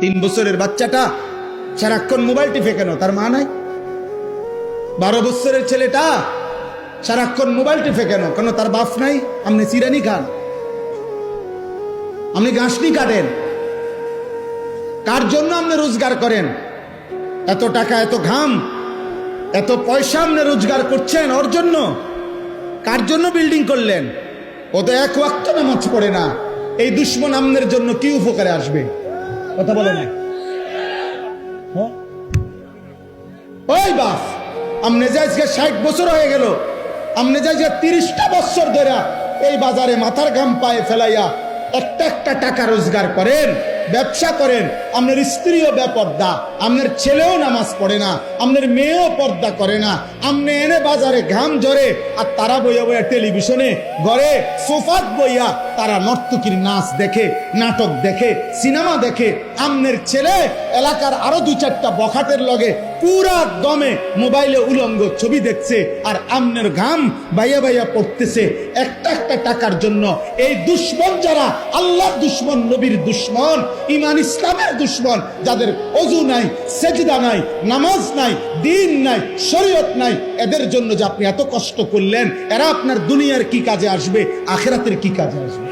3 বছরের বাচ্চাটা সারাক্ষণ মোবাইল টিপে কেন? তার মা নাই? 12 বছরের ছেলেটা সারাক্ষণ মোবাইল টিপে কেন? কেন তার বাপ নাই? আপনি চিরানি খান, আপনি ঘাসনি কাটেন, কার জন্য আপনি রোজগার করেন? এত টাকা, এত ঘাম, এত পয়সা আপনি রোজগার করছেন ওর জন্য? কার জন্য বিল্ডিং করলেন? ও তো এক ওয়াক্ত নামাজ পড়ে না। এই দুশ্মন আমনের জন্য কি উপকারে আসবে? কথা বলে না। ওই বাপ, আমনে যে আজকে 60 বছর হয়ে গেল, আমনে যে আজকে 30টা বছর ধরে এই বাজারে মাথার ঘাম পায়ে ফেলাইয়া একটা একটা টাকা রোজগার করেন, ব্যবসা করেন। আপনার স্ত্রীও বেপর্দা, আপনার ছেলেও নামাজ পড়ে না, আপনার মেয়েও পর্দা করে না। আপনি এনে বাজারে ঘাম ঝরে, আর তারা বইয়া বইয়া টেলিভিশনে ঘরে সোফাত বইয়া তারা নর্তকীর নাচ দেখে, নাটক দেখে, সিনেমা দেখে। আপনার ছেলে এলাকার আরো 2-4টা বখাটের লগে পুরা দমে মোবাইলে উলঙ্গ ছবি দেখছে, আর আমনের ঘাম বাইয়া বাইয়া পড়তেছে একটা একটা টাকার জন্য। এই দুশ্মন যারা, আল্লাহর দুশ্মন, নবীর দুশ্মন, ইমান ইসলামের দুশ্মন, যাদের ওযু নাই, সেজদা নাই, নামাজ নাই, দিন নাই, শরীয়ত নাই, এদের জন্য যে আপনি এত কষ্ট করলেন, এরা আপনার দুনিয়ার কি কাজে আসবে, আখিরাতের কি কাজে আসবে?